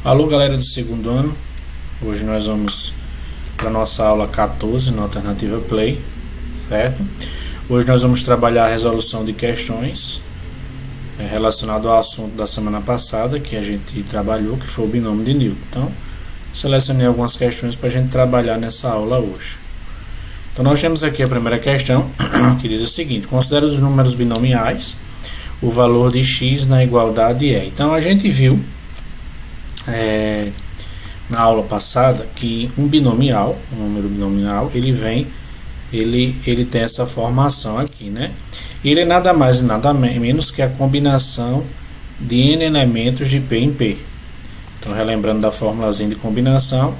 Alô, galera do segundo ano. Hoje nós vamos para a nossa aula 14 na Alternativa Play, certo? Hoje nós vamos trabalhar a resolução de questões relacionado ao assunto da semana passada que a gente trabalhou, que foi o binômio de Newton. Então, selecionei algumas questões para a gente trabalhar nessa aula hoje. Então, nós temos aqui a primeira questão, que diz o seguinte: considere os números binomiais, o valor de x na igualdade é. Então, a gente viu na aula passada que um número binomial, ele tem essa formação aqui, né? Ele é nada mais e nada menos que a combinação de n elementos de p em p. Então, relembrando da formulazinha de combinação,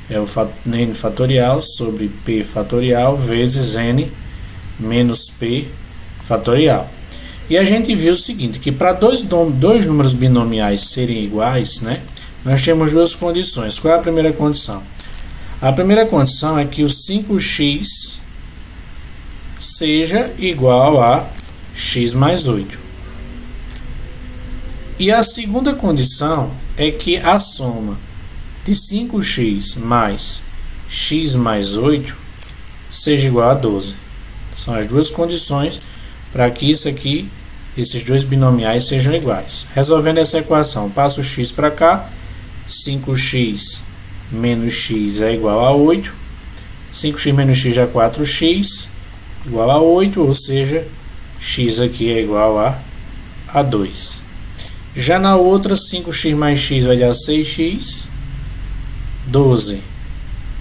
é o n fatorial sobre p fatorial vezes n menos p fatorial. E a gente viu o seguinte, que para dois números binomiais serem iguais, né, nós temos duas condições. Qual é a primeira condição? A primeira condição é que o 5x seja igual a x mais 8. E a segunda condição é que a soma de 5x mais x mais 8 seja igual a 12. São as duas condições para que esses dois binomiais sejam iguais. Resolvendo essa equação, passo o x para cá, 5x menos x é igual a 8, 5x menos x é 4x, igual a 8, ou seja, x aqui é igual a 2. Já na outra, 5x mais x vai dar 6x, 12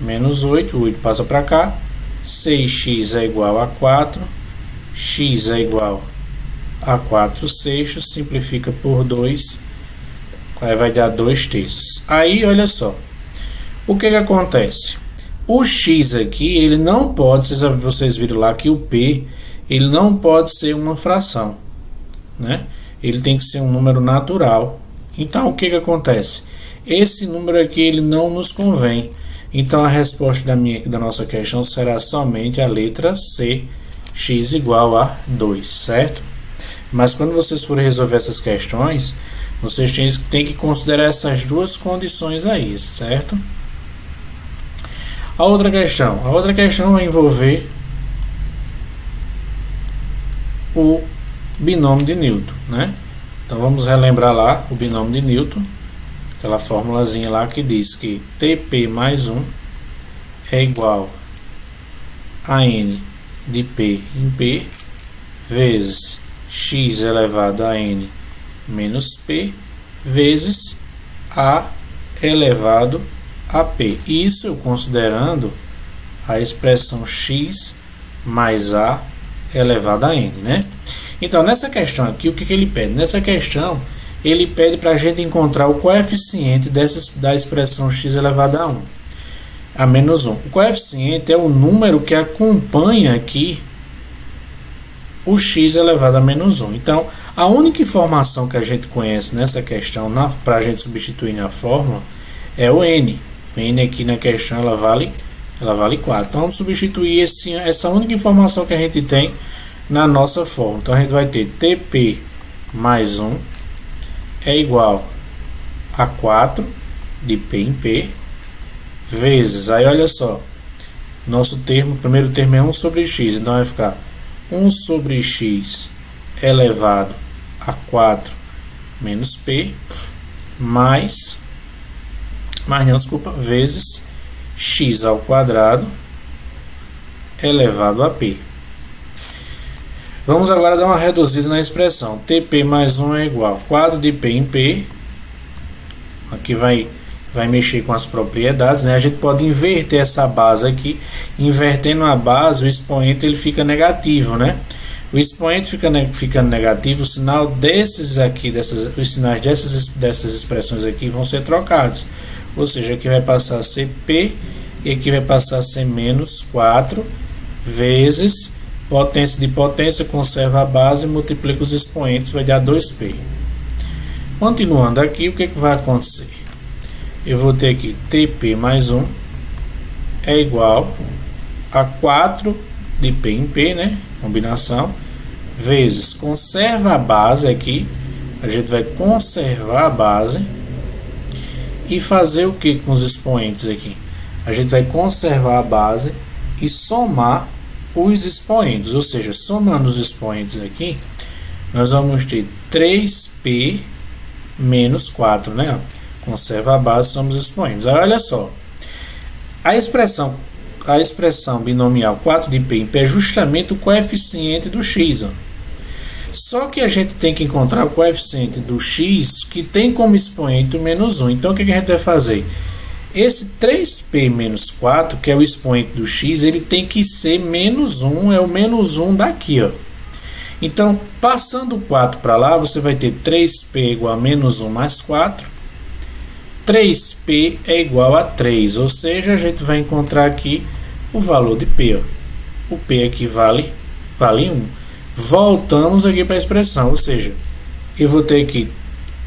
menos 8, 8 passa para cá, 6x é igual a 4, x é igual a 4 sextos, simplifica por 2, aí vai dar 2 terços. Aí, olha só, o que acontece? O x aqui, ele não pode, vocês viram lá que o p, ele não pode ser uma fração, né? Ele tem que ser um número natural. Então, o que acontece? Esse número aqui, ele não nos convém. Então, a resposta da nossa questão será somente a letra C, x igual a 2, certo? Mas quando vocês forem resolver essas questões, vocês têm que considerar essas duas condições aí, certo? A outra questão vai envolver o binômio de Newton, né? Então vamos relembrar lá o binômio de Newton, aquela formulazinha lá que diz que TP mais 1 é igual a n de p em p vezes x elevado a n menos p vezes a elevado a p. Isso eu considerando a expressão x mais a elevado a n, né? Então, nessa questão aqui, o que ele pede? Nessa questão, ele pede para a gente encontrar o coeficiente da expressão x elevado a 1, a menos 1. O coeficiente é o número que acompanha aqui o x elevado a menos 1. Então, a única informação que a gente conhece nessa questão, para a gente substituir na fórmula, é o n. O n aqui na questão, ela vale 4. Então, vamos substituir essa única informação que a gente tem na nossa fórmula. Então, a gente vai ter TP mais 1 é igual a 4 de P em P, vezes, aí olha só, nosso termo, o primeiro termo é 1 sobre x, então vai ficar 1 sobre x elevado a 4 menos P, vezes x ao quadrado elevado a P. Vamos agora dar uma reduzida na expressão. TP mais 1 é igual a 4 de P em P. Aqui vai mexer com as propriedades, né? A gente pode inverter essa base aqui. Invertendo a base, o expoente ele fica negativo, né? O expoente ficando negativo, o sinal os sinais dessas expressões aqui vão ser trocados. Ou seja, aqui vai passar a ser P e aqui vai passar a ser menos 4 vezes potência de potência, conserva a base, multiplica os expoentes, vai dar 2P. Continuando aqui, o que vai acontecer? Eu vou ter aqui TP mais 1 é igual a 4 de P em P, né? Combinação, vezes, conserva a base aqui, a gente vai conservar a base, e fazer o que com os expoentes aqui? A gente vai conservar a base e somar os expoentes, ou seja, somando os expoentes aqui, nós vamos ter 3p menos 4, né? Conserva a base, somos expoentes. Aí, olha só, a expressão binomial 4 de p em p é justamente o coeficiente do x. Ó. Só que a gente tem que encontrar o coeficiente do x que tem como expoente o menos 1. Então, o que a gente vai fazer? Esse 3p menos 4, que é o expoente do x, ele tem que ser menos 1, é o menos 1 daqui. Ó. Então, passando o 4 para lá, você vai ter 3p igual a menos 1 mais 4. 3p é igual a 3, ou seja, a gente vai encontrar aqui o valor de p. Ó. O p aqui vale 1. Voltamos aqui para a expressão, ou seja, eu vou ter aqui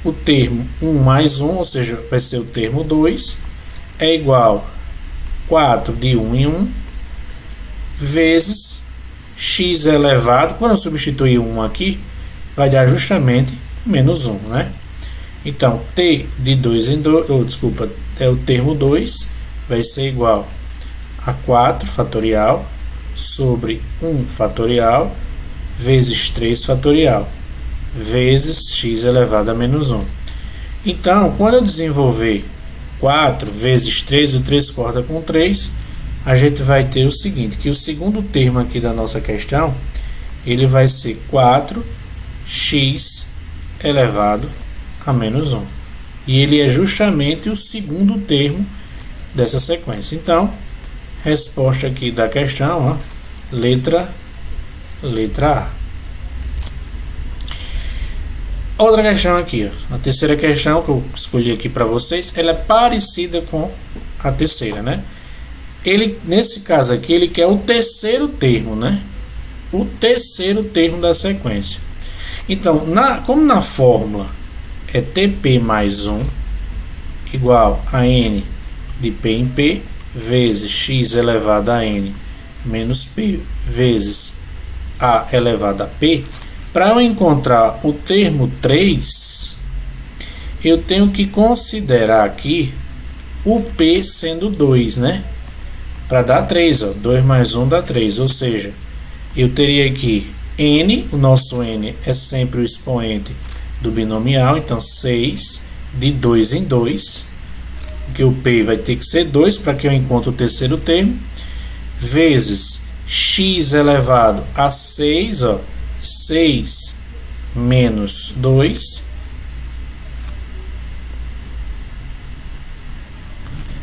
o termo 1 mais 1, ou seja, vai ser o termo 2, é igual a 4 de 1 em 1, vezes x elevado, quando eu substituir 1 aqui, vai dar justamente menos 1, né? Então, t de 2 em 2, desculpa, é o termo 2, vai ser igual a 4 fatorial sobre 1 fatorial, vezes 3 fatorial, vezes x elevado a menos 1. Então, quando eu desenvolver 4 vezes 3, o 3 corta com 3, a gente vai ter o seguinte, que o segundo termo aqui da nossa questão, ele vai ser 4x elevado a menos 1. E ele é justamente o segundo termo dessa sequência. Então, resposta aqui da questão, ó, letra A. Outra questão aqui, ó. A terceira questão que eu escolhi aqui para vocês, ela é parecida com a terceira, né? Ele, nesse caso aqui, ele quer o terceiro termo, né? O terceiro termo da sequência. Então, como na fórmula é tp mais 1 igual a n de p em p vezes x elevado a n menos p vezes a elevado a p, para eu encontrar o termo 3, eu tenho que considerar aqui o p sendo 2, né? Para dar 3, ó, 2 mais 1 dá 3, ou seja, eu teria aqui n, o nosso n é sempre o expoente do binomial, então 6 de 2 em 2, porque o p vai ter que ser 2 para que eu encontre o terceiro termo, vezes x elevado a 6, ó, 6 menos 2.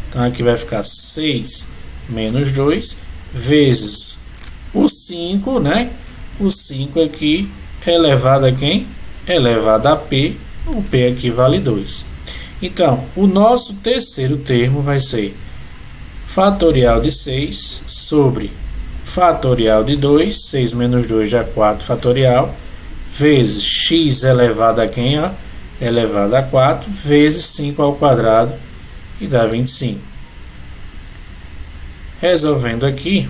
Então aqui vai ficar 6 menos 2 vezes o 5, né? O 5 aqui é elevado a quem? Elevado a p. O p aqui vale 2. Então, o nosso terceiro termo vai ser fatorial de 6 sobre fatorial de 2, 6 menos 2 dá 4 fatorial, vezes x elevado a quem? Ó, elevado a 4, vezes 5 ao quadrado, e dá 25. Resolvendo aqui,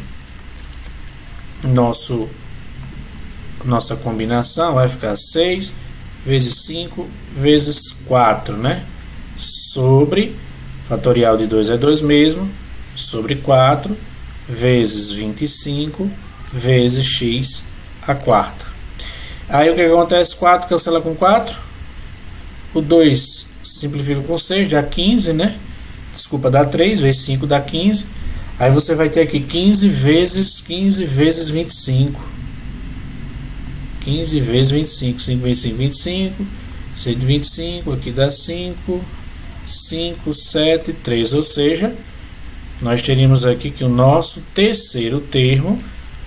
nossa combinação vai ficar 6 vezes 5 vezes 4, né? Sobre, fatorial de 2 é 2 mesmo, sobre 4, vezes 25, vezes x a quarta. Aí o que acontece? 4 cancela com 4, o 2 simplifica com 6, dá 15, né? Desculpa, dá 3, vezes 5 dá 15. Aí você vai ter aqui 15 vezes 25. 15 vezes 25, 5 vezes 5, 25, 6 de 25, aqui dá 5, 5, 7, 3, ou seja, nós teríamos aqui que o nosso terceiro termo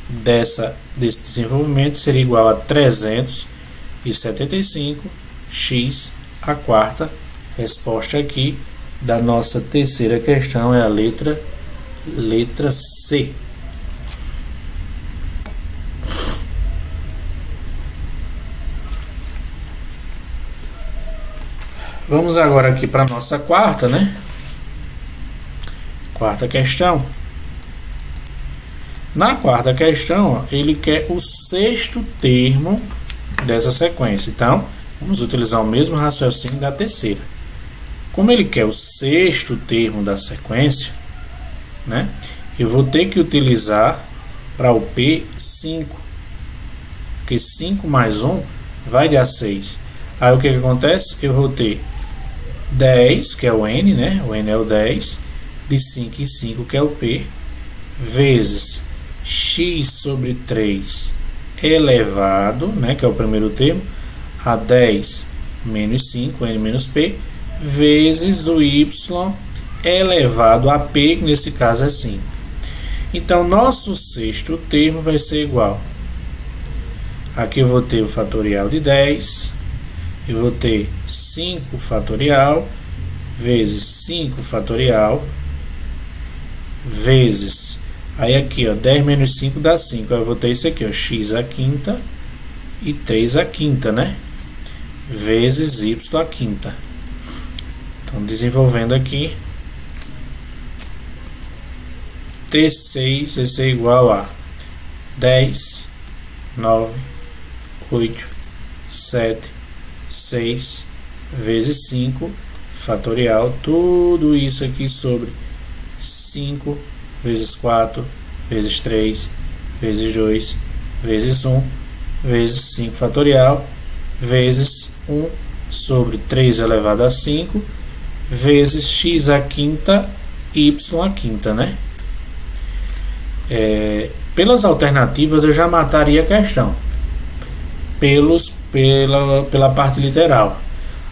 desse desenvolvimento seria igual a 375x a quarta. Resposta aqui da nossa terceira questão é a letra C. Vamos agora aqui para a nossa quarta, né? Quarta questão. Na quarta questão, ó, ele quer o sexto termo dessa sequência. Então, vamos utilizar o mesmo raciocínio da terceira. como ele quer o sexto termo da sequência, né, eu vou ter que utilizar para o P 5, porque 5 mais 1 vai dar 6. Aí o que acontece? Eu vou ter 10, que é o N, né? O N é o 10, de 5 em 5, que é o P, vezes x sobre 3 elevado, né, que é o primeiro termo, a 10 menos 5, N menos P, vezes o Y elevado a P, que nesse caso é 5. Então, nosso sexto termo vai ser igual. Aqui eu vou ter o fatorial de 10, eu vou ter 5 fatorial, vezes 5 fatorial, vezes, aí aqui, ó, 10 menos 5 dá 5, aí eu vou ter isso aqui, ó, x à quinta e 3 à quinta, né? Vezes y à quinta. Então, desenvolvendo aqui, T6 vai ser igual a 10, 9, 8, 7, 6, vezes 5, fatorial, tudo isso aqui sobre 5, vezes 4, vezes 3, vezes 2, vezes 1, vezes 5 fatorial, vezes 1 sobre 3 elevado a 5, vezes x à quinta, y à quinta, né? Pelas alternativas eu já mataria a questão pela parte literal.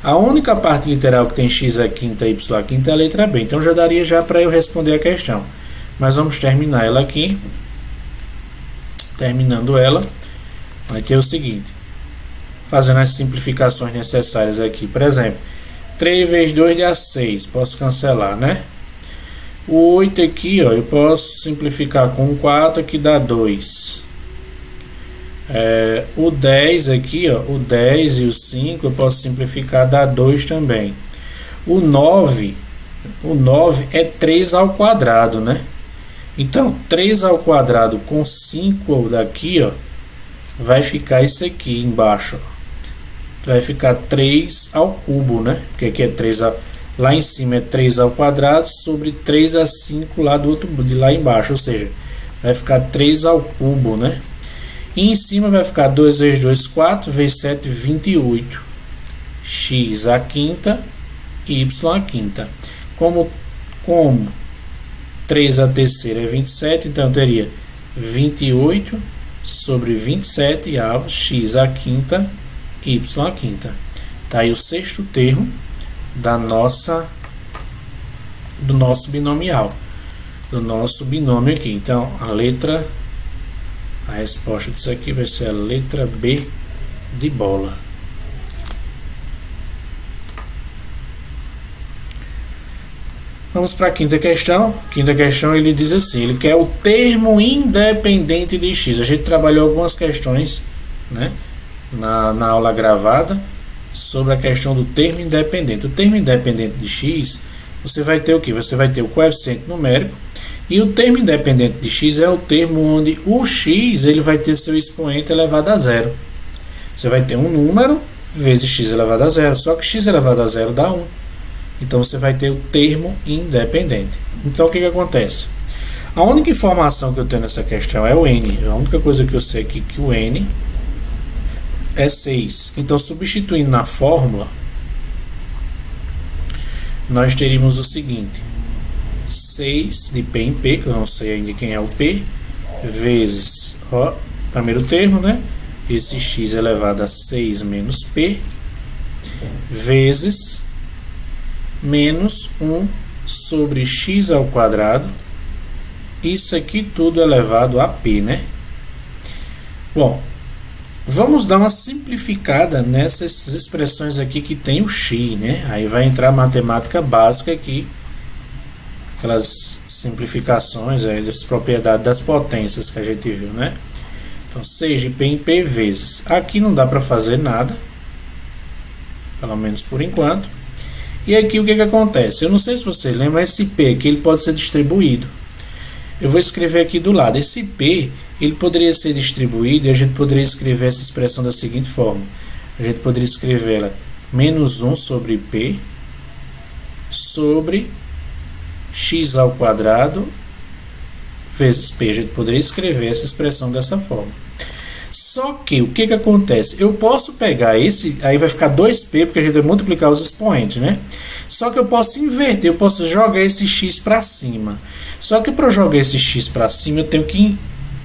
A única parte literal que tem x à quinta, y à quinta é a letra B, então já daria já para eu responder a questão, mas vamos terminar ela aqui. Terminando ela, vai ter o seguinte, fazendo as simplificações necessárias aqui. Por exemplo, 3 vezes 2 dá 6, posso cancelar, né? O 8 aqui, ó, eu posso simplificar com 4, que dá 2. O 10 aqui, ó, o 10 e o 5 eu posso simplificar, dá 2 também. O 9 é 3 ao quadrado, né? Então, 3 ao quadrado com 5 daqui, ó, vai ficar isso aqui embaixo, ó. Vai ficar 3 ao cubo, né? Porque aqui é 3 ao... Lá em cima é 3 ao quadrado sobre 3 a 5 lá do outro, de lá embaixo, ou seja, vai ficar 3 ao cubo, né? E em cima vai ficar 2 vezes 2, 4, vezes 7, 28. X à quinta, y à quinta. Como 3 à terceira é 27, então eu teria 28 sobre 27 avos, x à quinta, y à quinta. Tá aí o sexto termo do nosso binomial, do nosso binômio aqui. Então a resposta disso aqui vai ser a letra B de bola. Vamos para a quinta questão. Quinta questão, ele diz assim, ele quer o termo independente de x. A gente trabalhou algumas questões, né, na aula gravada sobre a questão do termo independente. O termo independente de x, você vai ter o que? Você vai ter o coeficiente numérico, e o termo independente de x é o termo onde o x ele vai ter seu expoente elevado a zero. Você vai ter um número vezes x elevado a zero, só que x elevado a zero dá 1. Então você vai ter o termo independente. Então o que acontece? A única informação que eu tenho nessa questão é o n. A única coisa que eu sei aqui é que o n é 6. Então, substituindo na fórmula, nós teríamos o seguinte: 6 de P em P, que eu não sei ainda quem é o P, vezes, ó, primeiro termo, né? Esse x elevado a 6 menos P, vezes menos 1 sobre x ao quadrado, isso aqui tudo elevado a P, né? Bom, vamos dar uma simplificada nessas expressões aqui que tem o x, né? Aí vai entrar a matemática básica aqui, aquelas simplificações aí das propriedades das potências que a gente viu, né? Então, 6 de P em P vezes. Aqui não dá para fazer nada, pelo menos por enquanto. E aqui o que acontece? Eu não sei se você lembra, esse P aqui ele pode ser distribuído. Eu vou escrever aqui do lado. Esse P ele poderia ser distribuído e a gente poderia escrever essa expressão da seguinte forma. A gente poderia escrever ela menos 1 sobre P sobre x ao quadrado vezes p. A gente poderia escrever essa expressão dessa forma. Só que, o que acontece? Eu posso pegar esse, aí vai ficar 2p, porque a gente vai multiplicar os expoentes, né? Só que eu posso inverter, eu posso jogar esse x para cima. Só que para jogar esse x para cima, eu tenho que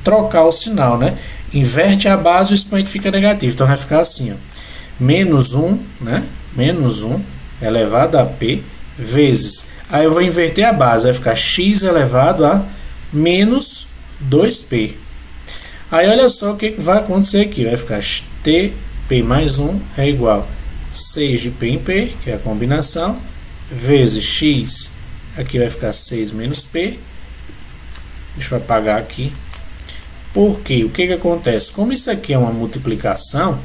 trocar o sinal, né? Inverte a base, o expoente fica negativo. Então vai ficar assim, ó. Menos 1, né? Menos 1 elevado a p, vezes... Aí eu vou inverter a base, vai ficar x elevado a menos 2p. Aí olha só o que vai acontecer aqui. Vai ficar tp mais 1 é igual a 6 de p em p, que é a combinação, vezes x, aqui vai ficar 6 menos p. Deixa eu apagar aqui. Porque o que acontece? Como isso aqui é uma multiplicação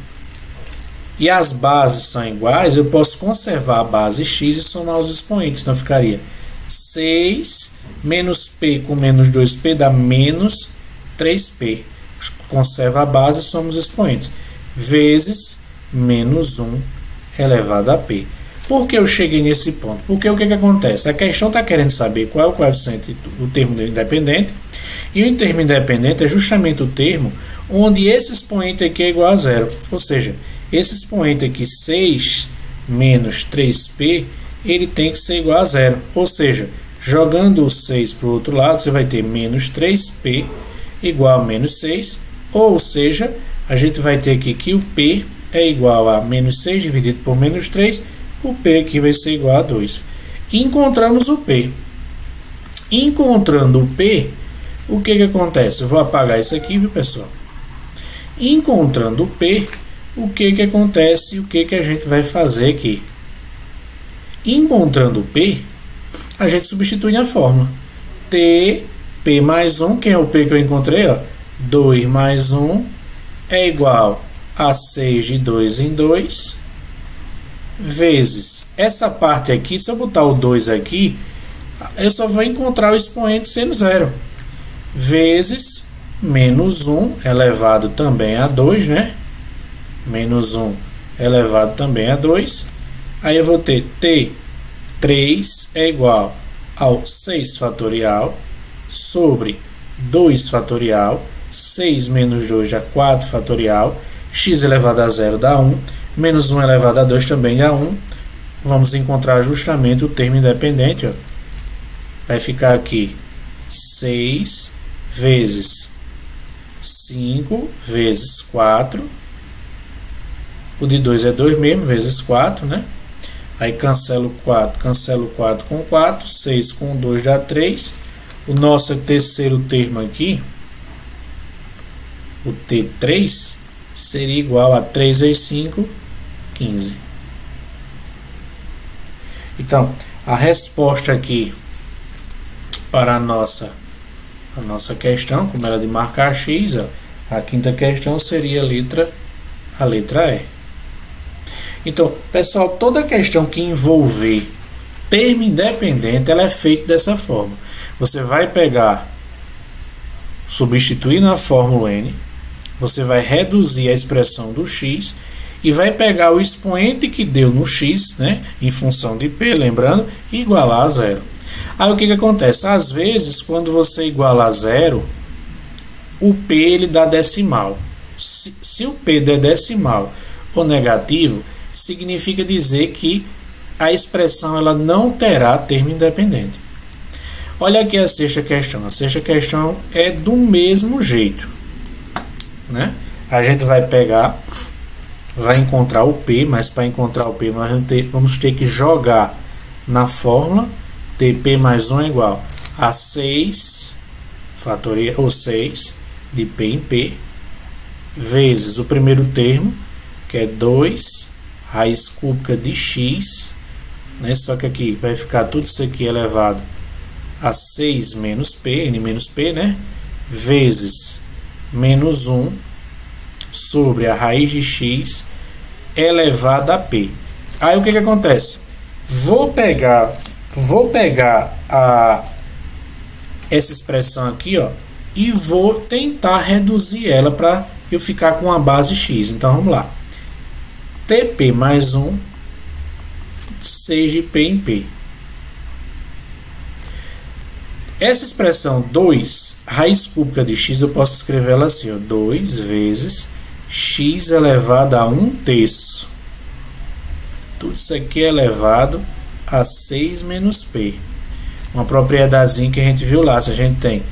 e as bases são iguais, eu posso conservar a base x e somar os expoentes. Então ficaria 6 menos p com menos 2p dá menos 3p. Conserva a base e somos expoentes. Vezes menos 1 elevado a p. Por que eu cheguei nesse ponto? Porque o que acontece? A questão está querendo saber qual é o coeficiente do termo independente. E o termo independente é justamente o termo onde esse expoente aqui é igual a zero. Ou seja, esse expoente aqui, 6 menos 3p, ele tem que ser igual a zero. Ou seja, jogando o 6 para o outro lado, você vai ter menos 3p igual a menos 6. Ou seja, a gente vai ter aqui que o p é igual a menos 6 dividido por menos 3. O p aqui vai ser igual a 2. Encontramos o p. Encontrando o p, o que acontece? Eu vou apagar isso aqui, viu, pessoal? Encontrando o p, o que acontece? O que a gente vai fazer aqui? Encontrando o p, a gente substitui na fórmula. P mais 1, quem é o p que eu encontrei? Ó, 2 mais 1 é igual a 6 de 2 em 2, vezes essa parte aqui. Se eu botar o 2 aqui, eu só vou encontrar o expoente sendo zero, vezes menos 1 elevado também a 2, né? Menos 1 elevado também a 2. Aí eu vou ter T3 é igual ao 6 fatorial sobre 2 fatorial. 6 menos 2 dá 4 fatorial. X elevado a 0 dá 1. Menos 1 elevado a 2 também dá 1. Vamos encontrar justamente o termo independente. Ó. Vai ficar aqui 6 vezes 5 vezes 4. O de 2 é 2 mesmo, vezes 4, né? Aí cancelo 4 com 4. 6 com 2 dá 3. O nosso terceiro termo aqui, o T3, seria igual a 3 vezes 5, 15. Então, a resposta aqui para a nossa questão, como era de marcar x, ó, a quinta questão seria a letra E. Então, pessoal, toda questão que envolver termo independente, ela é feita dessa forma. Você vai pegar, substituir na fórmula n, você vai reduzir a expressão do x e vai pegar o expoente que deu no x, né, em função de p, lembrando, e igualar a zero. Aí o que acontece? Às vezes, quando você iguala a zero, o p ele dá decimal. Se o p der decimal ou negativo, significa dizer que a expressão ela não terá termo independente. Olha aqui a sexta questão. A sexta questão é do mesmo jeito, né? A gente vai pegar, vai encontrar o p, mas para encontrar o p nós vamos ter que jogar na fórmula. Tp mais 1 é igual a 6 fatorial, ou 6 de p em p, vezes o primeiro termo, que é 2 raiz cúbica de x, né? Só que aqui vai ficar tudo isso aqui elevado a 6 menos p, n menos p, né? Vezes menos 1 sobre a raiz de x elevado a p. Aí o que acontece? Vou pegar essa expressão aqui, ó, e vou tentar reduzir ela para eu ficar com a base x. Então vamos lá. Tp mais 1, 6 de p em p, Essa expressão 2, raiz cúbica de x, eu posso escrever ela assim, ó, 2 vezes x elevado a 1/3. Tudo isso aqui é elevado a 6 menos p. Uma propriedadezinha que a gente viu lá. Se a gente tem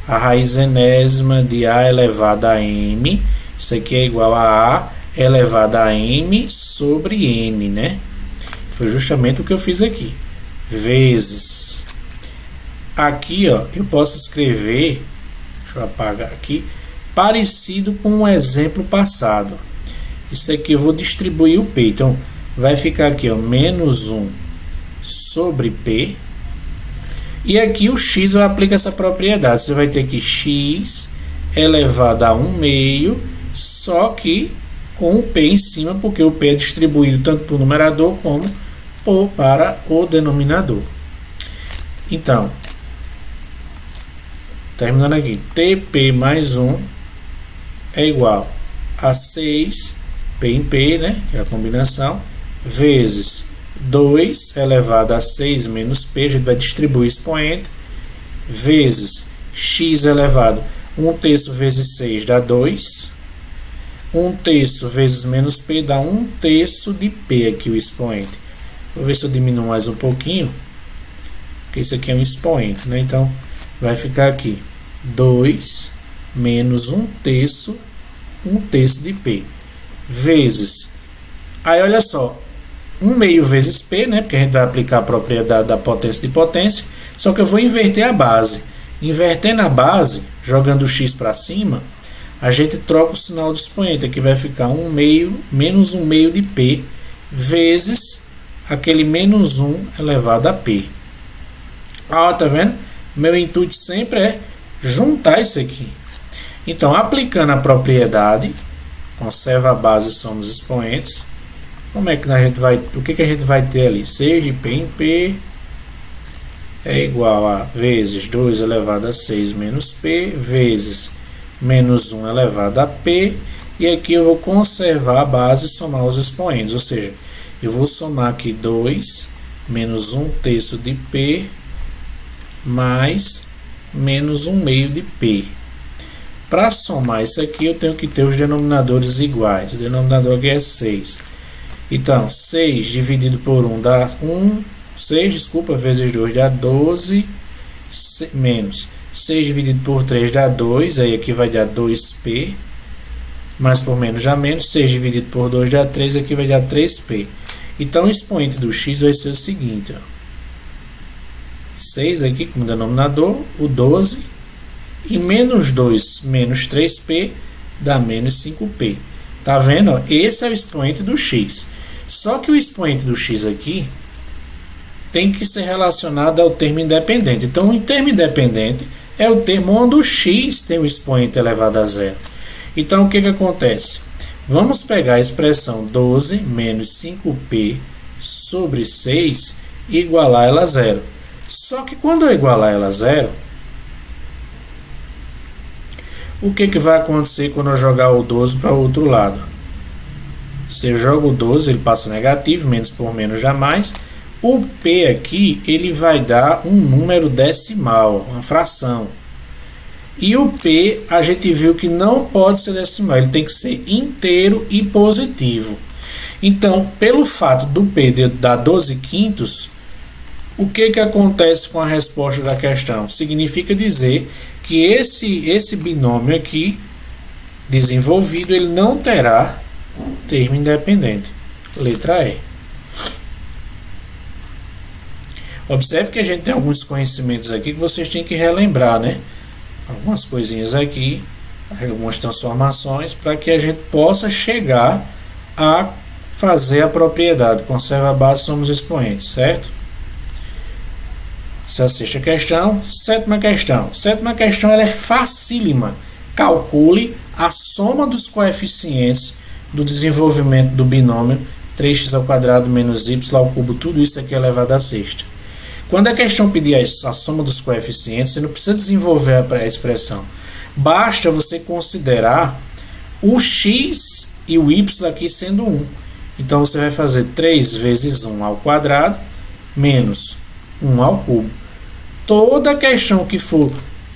a raiz enésima de a elevado a m, isso aqui é igual a elevado a m sobre n, né? Foi justamente o que eu fiz aqui. Vezes. Aqui, ó, eu posso escrever, deixa eu apagar aqui, parecido com um exemplo passado. Isso aqui eu vou distribuir o p. Então, vai ficar aqui, ó, menos 1 sobre p. E aqui o x eu aplico essa propriedade. Você vai ter que x elevado a 1/2, só que com o p em cima, porque o p é distribuído tanto para o numerador como para o denominador. Então, terminando aqui, tp mais 1 é igual a 6, p em p, né, que é a combinação, vezes 2 elevado a 6 menos p, a gente vai distribuir expoente, vezes x elevado, 1/3 vezes 6 dá 2, 1/3 vezes menos p dá 1/3 de p aqui o expoente. Vou ver se eu diminuo mais um pouquinho, porque isso aqui é um expoente, né? Então, vai ficar aqui 2 menos 1/3 de p, vezes, aí olha só, 1/2 vezes p, né? Porque a gente vai aplicar a propriedade da potência de potência, só que eu vou inverter a base. Invertendo a base, jogando o x para cima, a gente troca o sinal do expoente, aqui vai ficar 1/2 menos 1/2 de p, vezes aquele menos 1 elevado a p. Ó, tá vendo? Meu intuito sempre é juntar isso aqui. Então, aplicando a propriedade, conserva a base, somos expoentes. Como é que a gente vai, o que a gente vai ter ali? 6 de p em p é igual a vezes 2 elevado a 6 menos p, vezes menos 1 elevado a p, e aqui eu vou conservar a base e somar os expoentes, ou seja, eu vou somar aqui 2 menos 1/3 de p mais menos 1/2 de p. Para somar isso aqui, eu tenho que ter os denominadores iguais. O denominador aqui é 6. Então, 6 dividido por 1 dá 1. 6, desculpa, vezes 2 dá 12. Menos 6 dividido por 3 dá 2. Aí aqui vai dar 2p. Mais por menos dá menos. 6 dividido por 2 dá 3. Aqui vai dar 3p. Então, o expoente do x vai ser o seguinte, ó. 6 aqui como denominador, o 12, e menos 2 menos 3p dá menos 5p. Tá vendo? Ó? Esse é o expoente do x. Só que o expoente do x aqui tem que ser relacionado ao termo independente. Então, o termo independente é o termo onde o x tem o expoente elevado a zero. Então, o que acontece? Vamos pegar a expressão 12 menos 5p sobre 6 e igualar ela a zero. Só que quando eu igualar ela a zero, o que vai acontecer quando eu jogar o 12 para o outro lado? Se eu jogo o 12, ele passa negativo, menos por menos dá mais. O p aqui, ele vai dar um número decimal, uma fração. E o p, a gente viu que não pode ser decimal, ele tem que ser inteiro e positivo. Então, pelo fato do p dar 12 quintos, o que acontece com a resposta da questão? Significa dizer que esse binômio aqui, desenvolvido, ele não terá termo independente. Letra E. Observe que a gente tem alguns conhecimentos aqui que vocês têm que relembrar, né? Algumas coisinhas aqui, algumas transformações, para que a gente possa chegar a fazer a propriedade. Conserva a base, somos expoentes, certo? Essa é a sexta questão. Sétima questão. Sétima questão, ela é facílima. Calcule a soma dos coeficientes do desenvolvimento do binômio 3x ao quadrado menos y ao cubo. Tudo isso aqui é elevado à sexta. Quando a questão pedir a soma dos coeficientes, você não precisa desenvolver a expressão. Basta você considerar o x e o y aqui sendo 1. Então, você vai fazer 3 vezes 1 ao quadrado menos 1 ao cubo. toda questão que for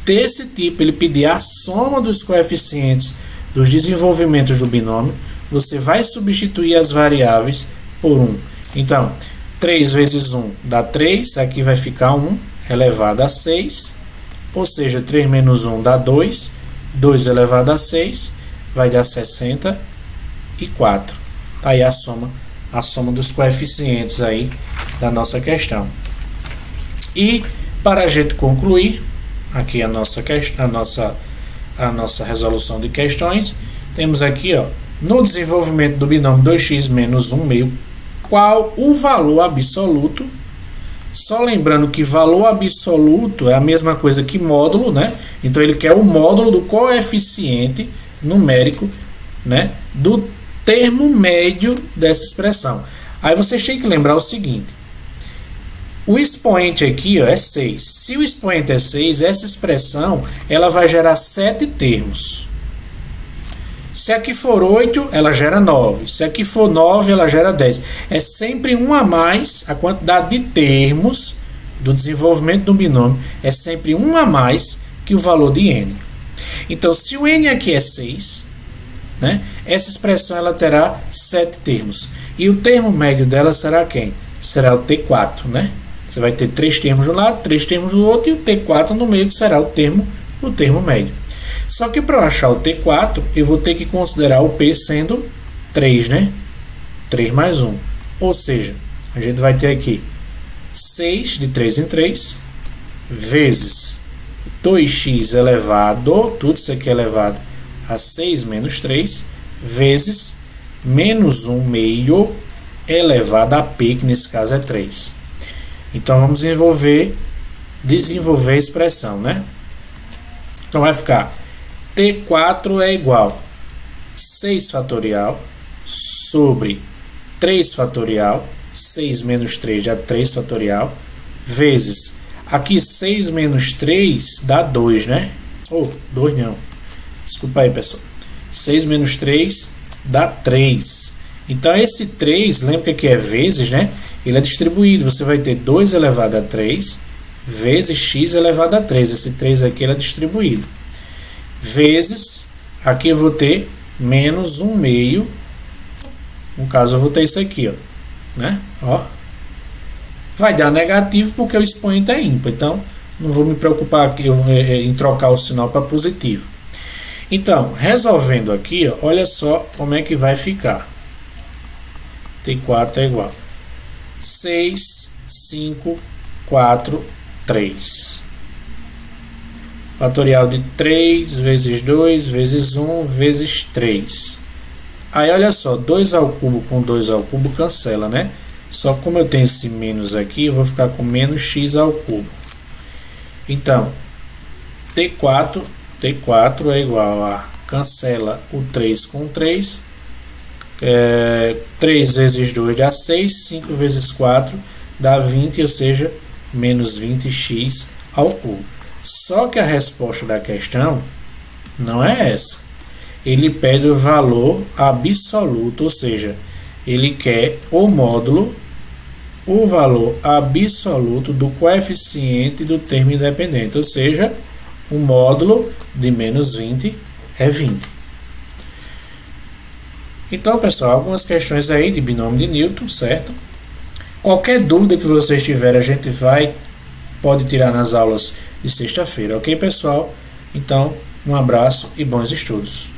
desse tipo, ele pedir a soma dos coeficientes dos desenvolvimentos do binômio, você vai substituir as variáveis por 1. Então, 3 vezes 1 dá 3, aqui vai ficar 1 elevado a 6, ou seja, 3 menos 1 dá 2, 2 elevado a 6 vai dar 64. Tá aí a soma dos coeficientes aí da nossa questão. E para a gente concluir aqui a nossa resolução de questões, temos aqui, ó, no desenvolvimento do binômio 2x menos 1 meio, qual o valor absoluto? Só lembrando que valor absoluto é a mesma coisa que módulo, né? Então ele quer o módulo do coeficiente numérico, né, do termo médio dessa expressão. Aí vocês têm que lembrar o seguinte: o expoente aqui, ó, é 6. Se o expoente é 6, essa expressão ela vai gerar 7 termos. Se aqui for 8, ela gera 9. Se aqui for 9, ela gera 10. É sempre um a mais, a quantidade de termos do desenvolvimento do binômio é sempre um a mais que o valor de n. Então, se o n aqui é 6, né, essa expressão ela terá 7 termos. E o termo médio dela será quem? Será o T4, né? Você vai ter 3 termos de um lado, 3 termos do outro, e o T4 no meio, que será o termo médio. Só que para eu achar o T4, eu vou ter que considerar o P sendo 3, né? 3 mais 1. Ou seja, a gente vai ter aqui 6 de 3 em 3, vezes 2x elevado, tudo isso aqui é elevado a 6 menos 3, vezes menos 1 meio elevado a P, que nesse caso é 3. Então, vamos desenvolver a expressão, né? Então, vai ficar T4 é igual a 6 fatorial sobre 3 fatorial, 6 menos 3 dá 3 fatorial, vezes, aqui 6 menos 3 dá 2, né? Ou, 2 não. Desculpa aí, pessoal. 6 menos 3 dá 3. Então, esse 3, lembra que aqui é vezes, né? Ele é distribuído. Você vai ter 2 elevado a 3 vezes x elevado a 3. Esse 3 aqui ele é distribuído. Vezes, aqui eu vou ter menos 1 meio. No caso, eu vou ter isso aqui, ó, né? Ó. Vai dar negativo porque o expoente é ímpar. Então, não vou me preocupar aqui em trocar o sinal para positivo. Então, resolvendo aqui, ó, olha só como é que vai ficar. T4 é igual a 6, 5, 4, 3. Fatorial de 3 vezes 2 vezes 1 vezes 3. Aí, olha só, 2 ao cubo com 2 ao cubo cancela, né? Só que como eu tenho esse menos aqui, eu vou ficar com menos x ao cubo. Então, T4 é igual a, cancela o 3 com 3. 3 vezes 2 dá 6, 5 vezes 4 dá 20, ou seja, menos 20x ao cubo. Só que a resposta da questão não é essa. Ele pede o valor absoluto, ou seja, ele quer o módulo, o valor absoluto do coeficiente do termo independente, ou seja, o módulo de menos 20 é 20. Então, pessoal, algumas questões aí de binômio de Newton, certo? Qualquer dúvida que vocês tiverem, a gente pode tirar nas aulas de sexta-feira, ok, pessoal? Então, um abraço e bons estudos.